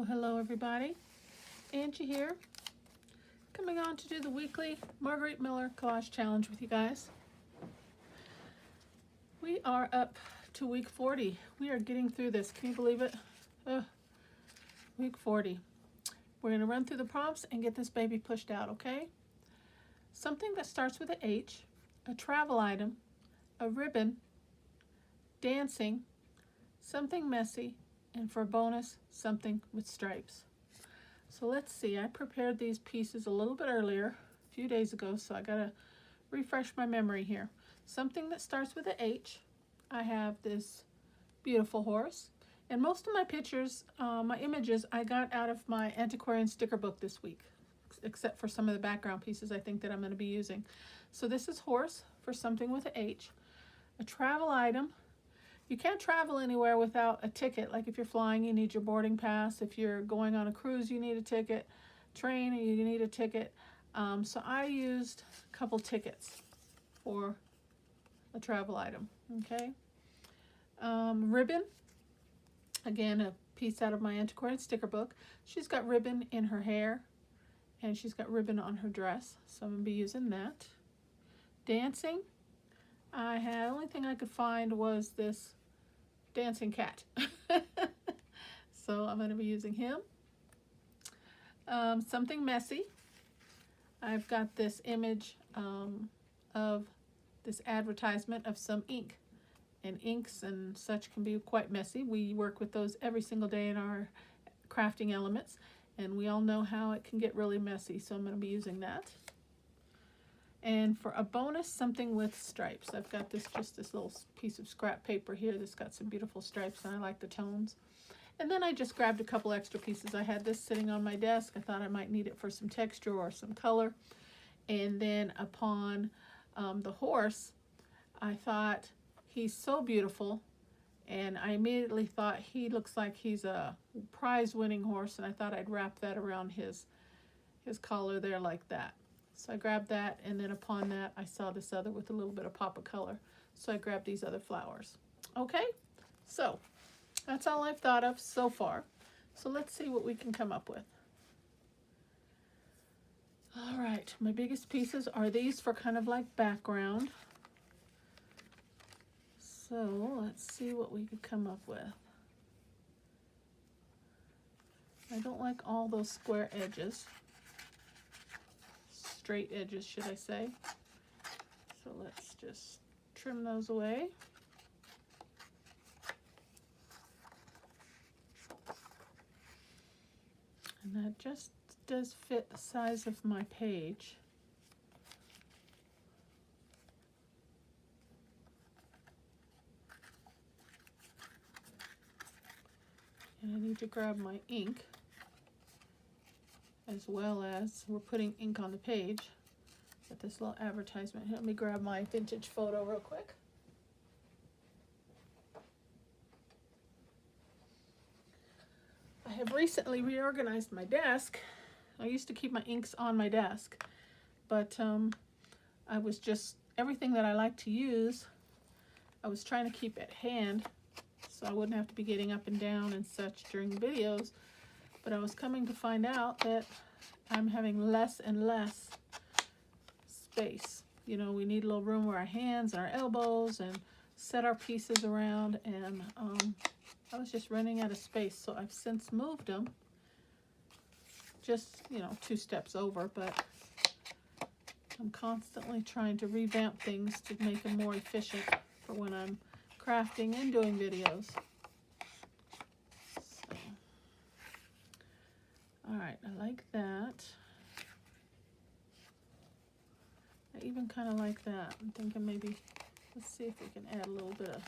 Hello everybody. Angie here, coming on to do the weekly Marguerite Miller Collage Challenge with you guys. We are up to week 40. We are getting through this. Can you believe it? Week 40. We're going to run through the prompts and get this baby pushed out, okay? Something that starts with an H, a travel item, a ribbon, dancing, something messy, and for a bonus, something with stripes. So let's see, I prepared these pieces a little bit earlier, a few days ago, so I gotta refresh my memory here. Something that starts with an H. I have this beautiful horse, and most of my pictures, my images, I got out of my antiquarian sticker book this week, except for some of the background pieces I think that I'm going to be using. So this is horse for something with an H. A travel item. You can't travel anywhere without a ticket. Like if you're flying, you need your boarding pass. If you're going on a cruise, you need a ticket. Train, you need a ticket. So I used a couple tickets for a travel item, okay? Ribbon, again, a piece out of my antiquarian sticker book. She's got ribbon in her hair, and she's got ribbon on her dress, so I'm gonna be using that. Dancing, the only thing I could find was this dancing cat. So I'm going to be using him. Something messy. I've got this image of this advertisement of some ink. And inks and such can be quite messy. We work with those every single day in our crafting elements. And we all know how it can get really messy. So I'm going to be using that. And for a bonus, something with stripes. I've got just this little piece of scrap paper here that's got some beautiful stripes, and I like the tones. And then I just grabbed a couple extra pieces. I had this sitting on my desk. I thought I might need it for some texture or some color. And then upon the horse, I thought he's so beautiful, and I immediately thought he looks like he's a prize-winning horse, and I thought I'd wrap that around his collar there like that. So I grabbed that, and then upon that, I saw this other with a little bit of pop of color. So I grabbed these other flowers. Okay, so that's all I've thought of so far. So let's see what we can come up with. All right, my biggest pieces are these for kind of like background. So let's see what we could come up with. I don't like all those square edges. Straight edges, should I say. So let's just trim those away. And that just does fit the size of my page. And I need to grab my ink, as well as we're putting ink on the page. But this little advertisement, let me grab my vintage photo real quick. I have recently reorganized my desk. I used to keep my inks on my desk, but I was just, everything that I like to use, I was trying to keep at hand so I wouldn't have to be getting up and down and such during videos. But I was coming to find out that I'm having less and less space. You know, we need a little room where our hands and our elbows and set our pieces around, and I was just running out of space, so I've since moved them just, you know, 2 steps over, but I'm constantly trying to revamp things to make them more efficient for when I'm crafting and doing videos. So, all right, I like that. I even kind of like that. I'm thinking maybe, let's see if we can add a little bit of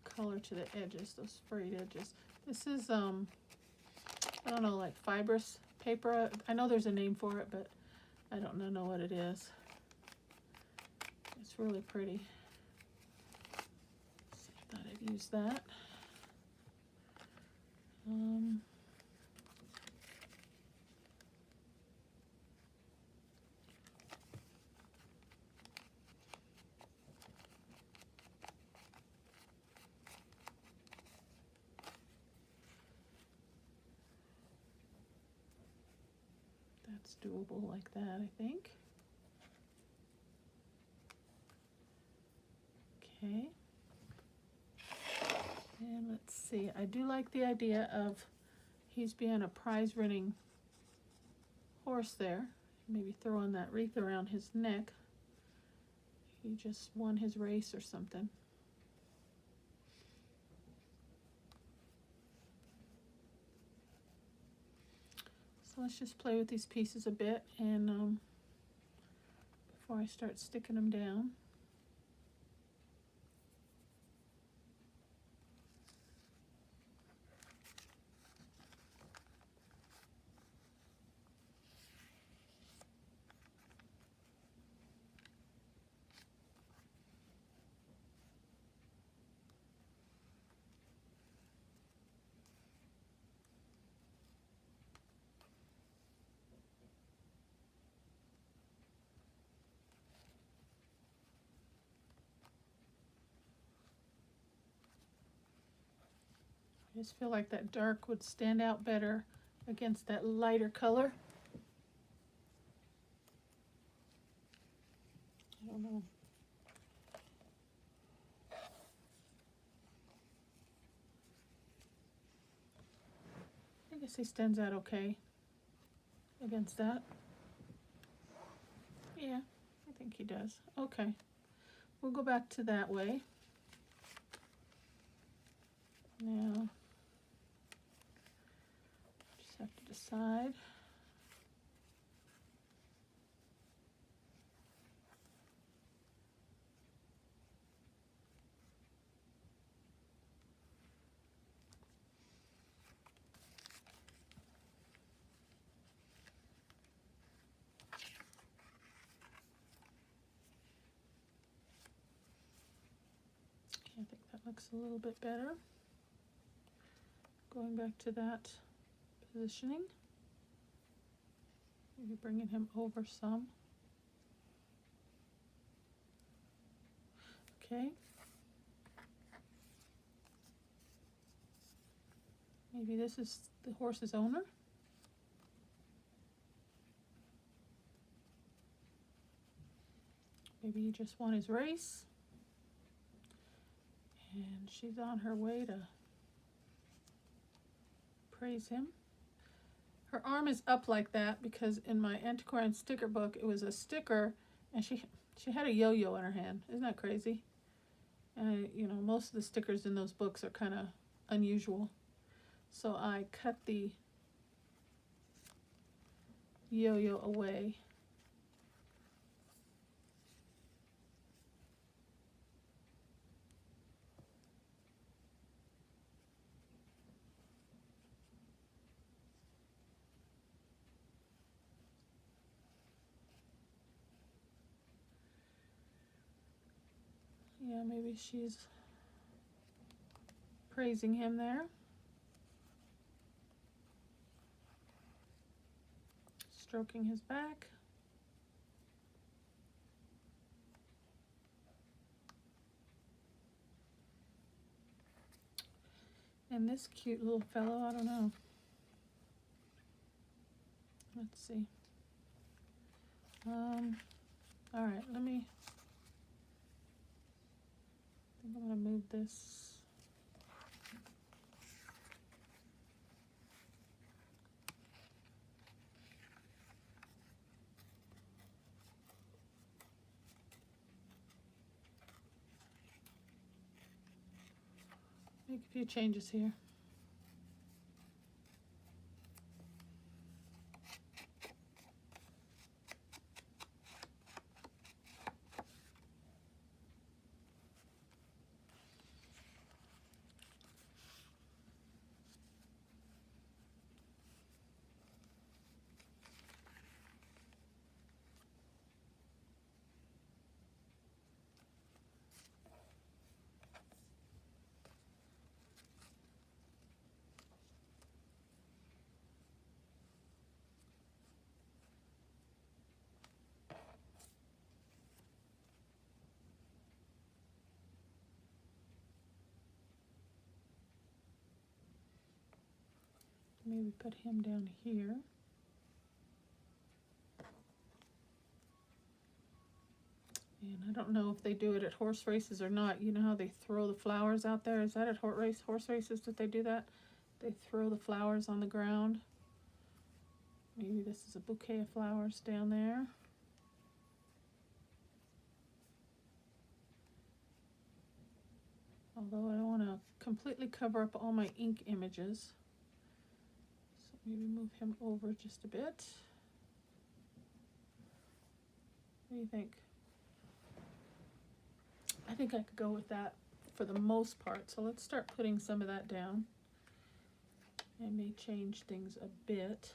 color to the edges, those frayed edges. This is, I don't know, like fibrous paper. I know there's a name for it, but I don't know what it is. It's really pretty. So I thought I'd use that. It's doable like that, I think. Okay. And let's see, I do like the idea of he's being a prize-winning horse there. Maybe throwing that wreath around his neck. He just won his race or something. So let's just play with these pieces a bit, and before I start sticking them down. I just feel like that dark would stand out better against that lighter color. I don't know. I guess he stands out okay against that. Yeah, I think he does. Okay, we'll go back to that way. Now, just have to decide. I think that looks a little bit better. Going back to that positioning. Maybe bringing him over some. Okay. Maybe this is the horse's owner. Maybe he just won his race. And she's on her way to praise him. Her arm is up like that because in my Antiquarian sticker book, it was a sticker and she had a yo-yo in her hand. Isn't that crazy? And you know, most of the stickers in those books are kind of unusual. So I cut the yo-yo away. Yeah, maybe she's praising him there. Stroking his back. And this cute little fellow, I don't know. Let's see. All right, I think I'm gonna move this. Make a few changes here. Maybe put him down here. And I don't know if they do it at horse races or not. You know how they throw the flowers out there? Is that at horse races that they do that? They throw the flowers on the ground. Maybe this is a bouquet of flowers down there. Although I don't want to completely cover up all my ink images. So maybe move him over just a bit. What do you think? I think I could go with that for the most part. So let's start putting some of that down. I may change things a bit.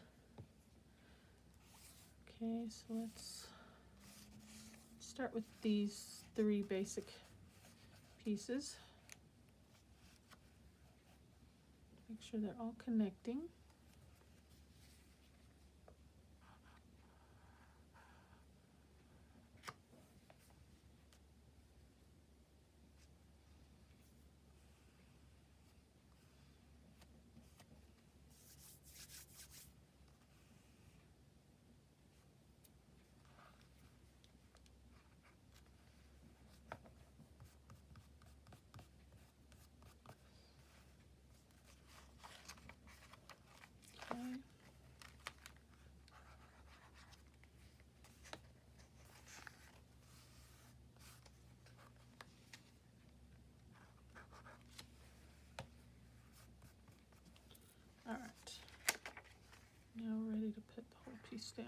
Okay, so let's start with these 3 basic pieces. Make sure they're all connecting. Okay. All right. Now we're ready to put the whole piece down.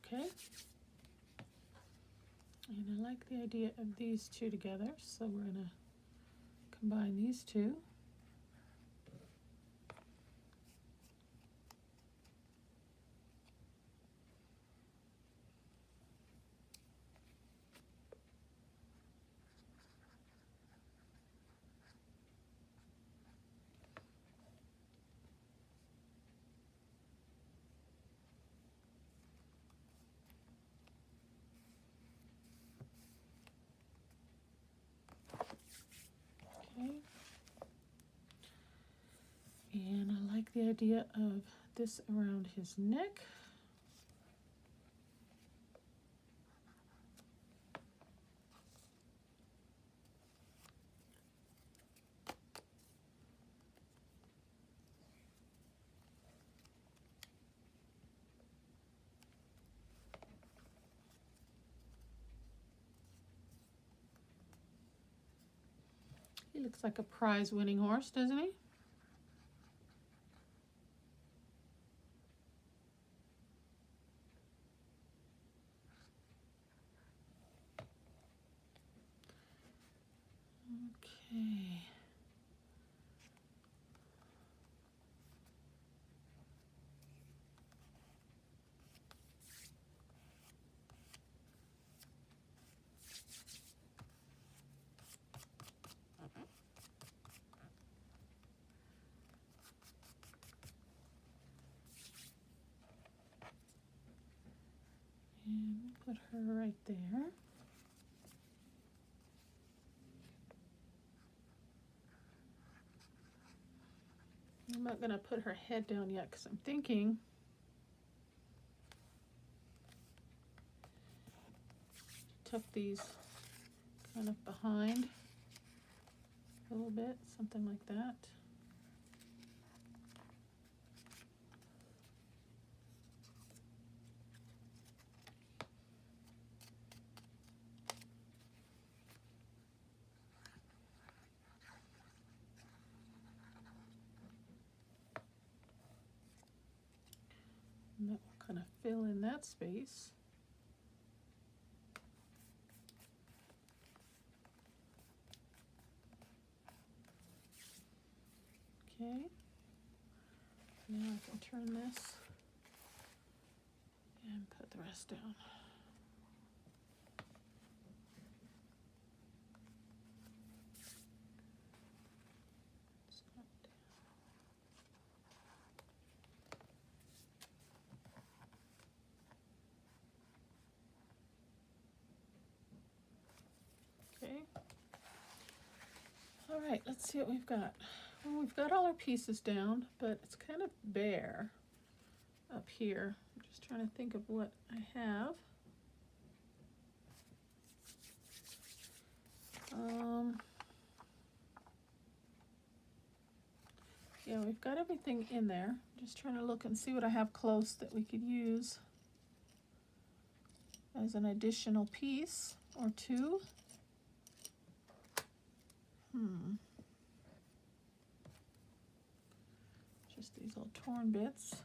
Okay. And I like the idea of these 2 together, so we're going to combine these 2. Okay. And I like the idea of this around his neck. He looks like a prize-winning horse, doesn't he? Okay. And we'll put her right there. I'm not going to put her head down yet because I'm thinking tuck these kind of behind a little bit, something like that. And that will kind of fill in that space. Okay, now I can turn this and put the rest down. right, let's see what we've got. Well, we've got all our pieces down, but it's kind of bare up here. I'm just trying to think of what I have. Yeah, we've got everything in there. Just trying to look and see what I have close that we could use as an additional piece or two. Just these little torn bits.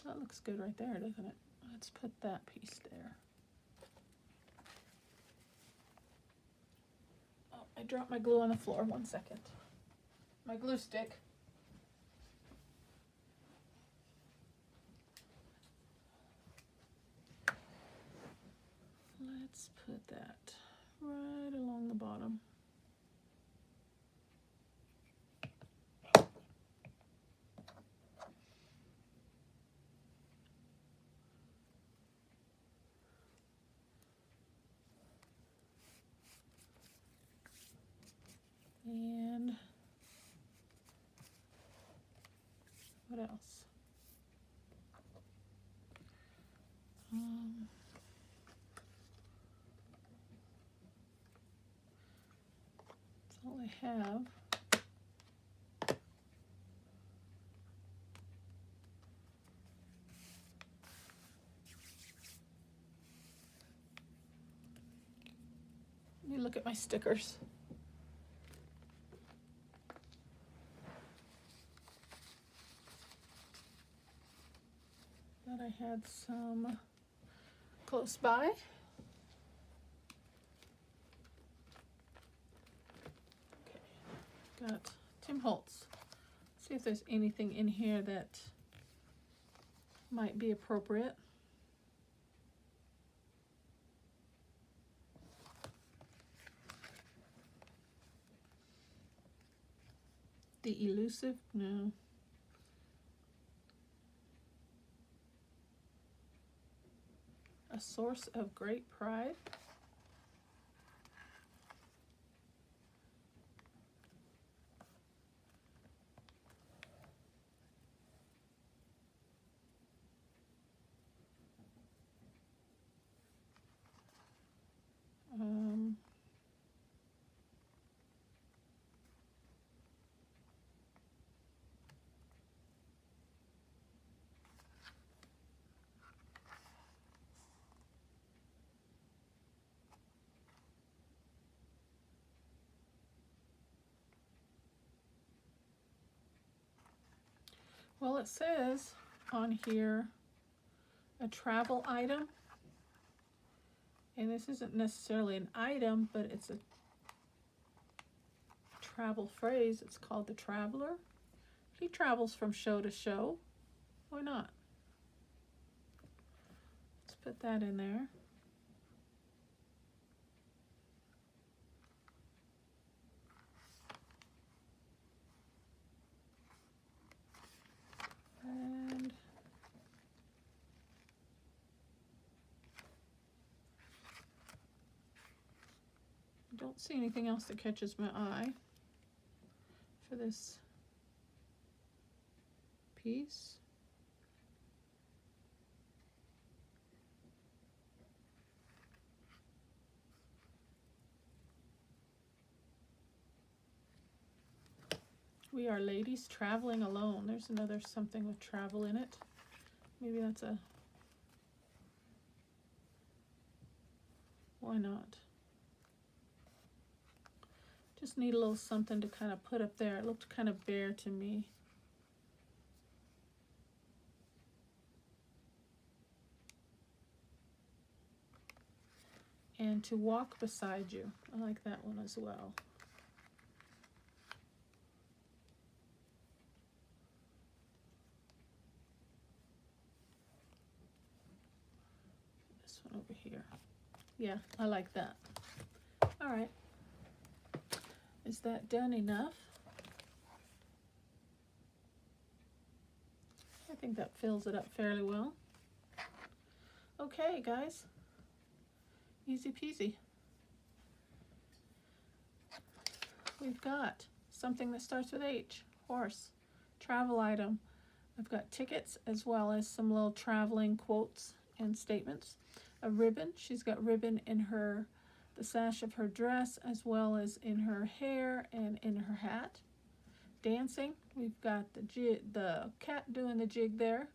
That looks good right there, doesn't it? Let's put that piece there. Oh, I dropped my glue on the floor. 1 second. My glue stick. Let's put that right along the bottom. And what else? That's all I have. Let me look at my stickers. Thought I had some close by. Okay, got Tim Holtz. See if there's anything in here that might be appropriate. The Elusive? No. A Source of Great Pride? Well, it says on here a travel item, and this isn't necessarily an item, but it's a travel phrase. It's called The Traveler. He travels from show to show. Why not? Let's put that in there. And I don't see anything else that catches my eye for this piece. We Are Ladies Traveling Alone. There's another something with travel in it. Maybe that's a... Why not? Just need a little something to kind of put up there. It looked kind of bare to me. And To Walk Beside You. I like that one as well. This one over here. Yeah, I like that. All right. Is that done enough? think that fills it up fairly well. Okay, guys. Easy peasy. We've got something that starts with H, horse, travel item. I've got tickets as well as some little traveling quotes and statements. A ribbon. She's got ribbon in the sash of her dress as well as in her hair and in her hat. Dancing. We've got the cat doing the jig there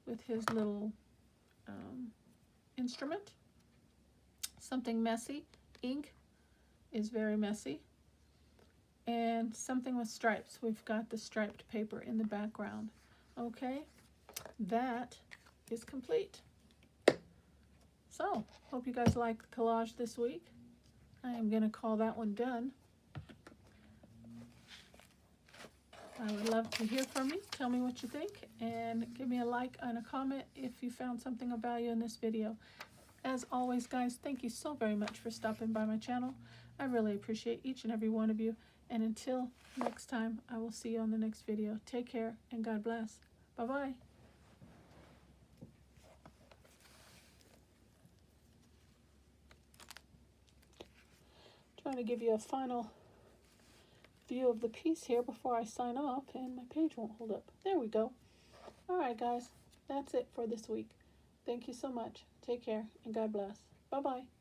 with his little instrument. Something messy. Ink is very messy. And something with stripes. We've got the striped paper in the background. Okay, that is complete. So, hope you guys like the collage this week. I am going to call that one done. I would love to hear from you. Tell me what you think and give me a like and a comment if you found something of value in this video. As always, guys, thank you so very much for stopping by my channel. I really appreciate each and every one of you. And until next time, I will see you on the next video. Take care and God bless. Bye-bye. Trying to give you a final view of the piece here before I sign off, and my page won't hold up. There we go. All right, guys, that's it for this week. Thank you so much. Take care and God bless. Bye-bye.